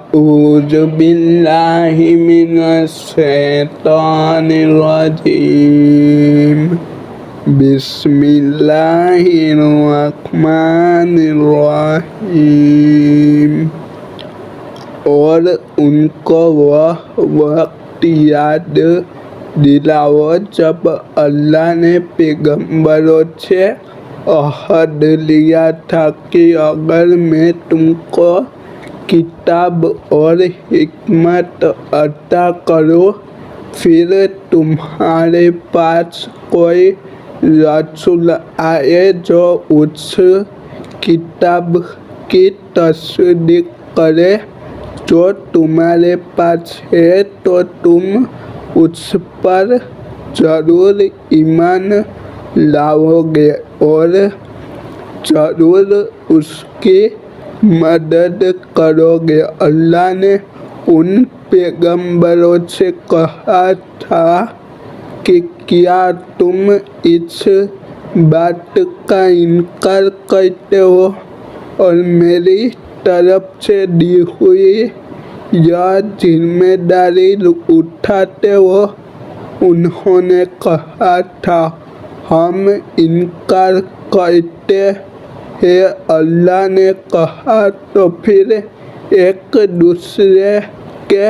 औज़ु बिल्लाहि मिनश्शैतानिर्रजीम। बिस्मिल्लाहिर्रहमानिर्रहीम। और उनको वह वक्त याद दिलाओ जब अल्लाह ने पैगंबरों से अहद लिया था कि अगर मैं तुमको किताब और हिकमत अता करूँ, फिर तुम्हारे पास कोई रसूल आए जो उस किताब की तस्दीक करे जो तुम्हारे पास है, तो तुम उस पर ज़रूर ईमान लाओगे और ज़रूर उसकी मदद करोगे। अल्लाह ने उन पैगंबरों से कहा था कि क्या तुम इस बात का इनकार करते हो और मेरी तरफ से दी हुई यह जिम्मेदारी उठाते हो? उन्होंने कहा था, हम इनकार करते हैं। अल्लाह ने कहा, तो फिर एक दूसरे के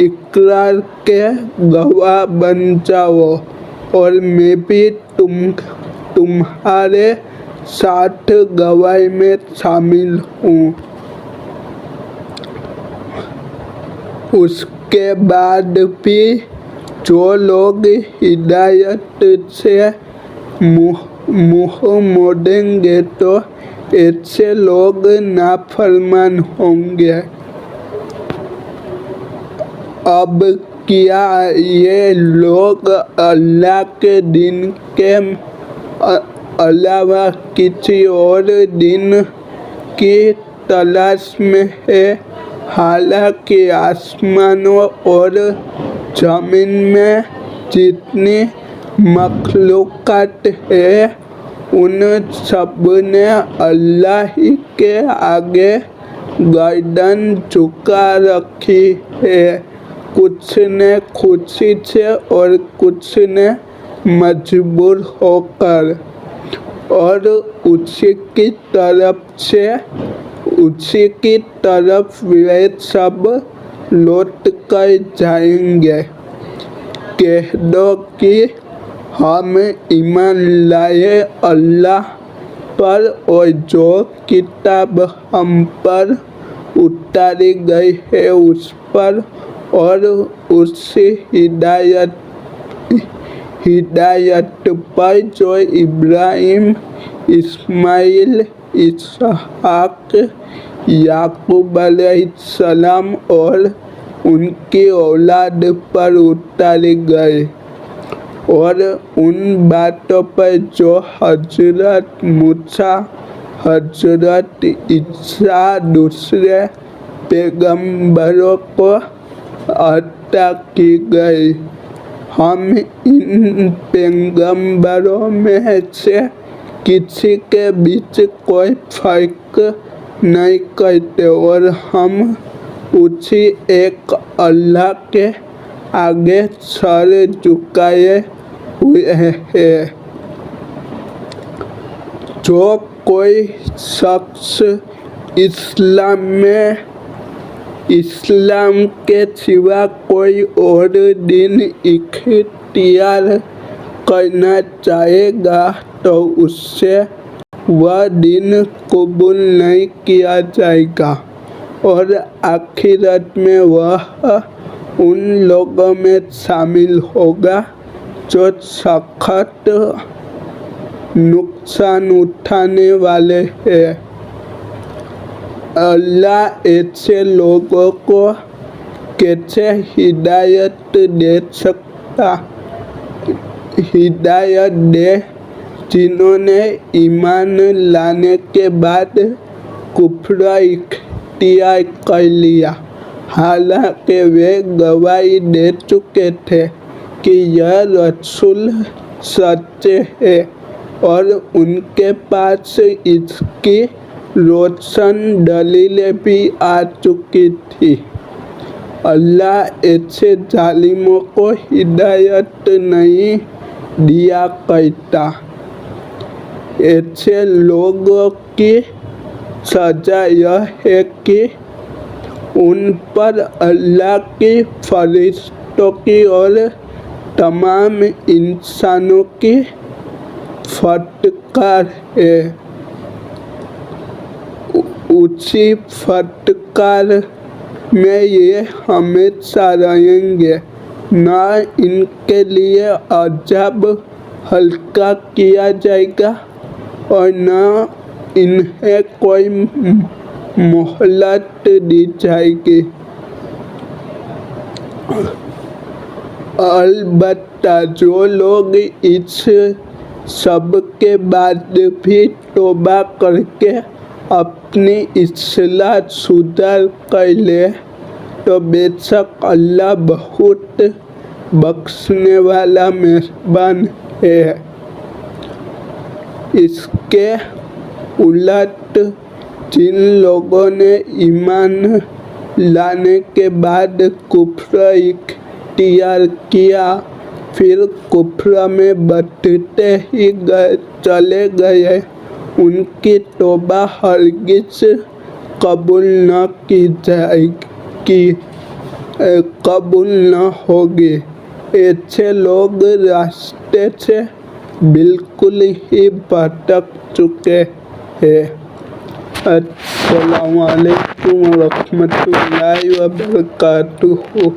इकरार के गवाह बन जाओ और मैं भी तुम्हारे साथ गवाही में शामिल हूँ। उसके बाद भी जो लोग हिदायत से मुँह मोड़ेंगे तो ऐसे लोग नाफरमान होंगे। अब क्या ये लोग अल्लाह के दिन के अलावा किसी और दिन की तलाश में है? हालांकि आसमानों और ज़मीन में जितनी मखलूक़ात है, उन सब ने अल्लाह ही के आगे गर्दन झुका रखी है। कुछ ने खुशी से और कुछ ने मजबूर होकर, और उसी की तरफ वे सब लौट कर जाएंगे। कह दो कि हम ईमान लाए अल्लाह पर और जो किताब हम पर उतारी गई है उस पर, और उस हिदायत पर जो इब्राहिम, इस्माइल, इसहाक, याकूब अलैहिस्सलाम और उनकी औलाद पर उतारी गई, और उन बातों पर जो हजरत मूसा, हजरत ईसा दूसरे पैगंबरों को अता की गई। हम इन पैगंबरों में से किसी के बीच कोई फर्क नहीं करते और हम उसी एक अल्लाह के आगे सर झुकाए हुए हैं। जो कोई शख्स इस्लाम के सिवा कोई और दिन इख्तियार करना चाहेगा तो उससे वह दिन कबूल नहीं किया जाएगा और आखिरत में वह उन लोगों में शामिल होगा जो सख्त नुकसान उठाने वाले हैं। अल्लाह ऐसे लोगों को कैसे हिदायत दे जिन्होंने ईमान लाने के बाद कुफ्र इख्तियार कर लिया, हालांकि वे गवाही दे चुके थे कि यह रसूल सच्चे है और उनके पास इसकी रोशन दलीलें भी आ चुकी थी। अल्लाह ऐसे जालिमों को हिदायत नहीं दिया करता। ऐसे लोगों की सजा यह है कि उन पर अल्लाह के फरिश्तों की और तमाम इंसानों की फटकार है। उसी फटकार में ये हमेशा रहेंगे, न इनके लिए अज़ाब हल्का किया जाएगा और न इन्हें कोई मोहलत दी जाएगी। अलबत्ता जो लोग इस सब के बाद भी तौबा करके अपनी इस्लाह सुधार कर ले तो बेशक अल्लाह बहुत बख्शने वाला मेहरबान है। इसके उलट जिन लोगों ने ईमान लाने के बाद कुफ्र इख्तियार किया फिर कुफ्र में बढ़ते ही चले गए, उनकी तौबा हरगिज़ कबूल न की जाएगी, कबूल न होगी। ऐसे लोग रास्ते से बिल्कुल ही भटक चुके हैं। अस्सलामु अलैकुम व रहमतुल्लाहि व बरकातुहू।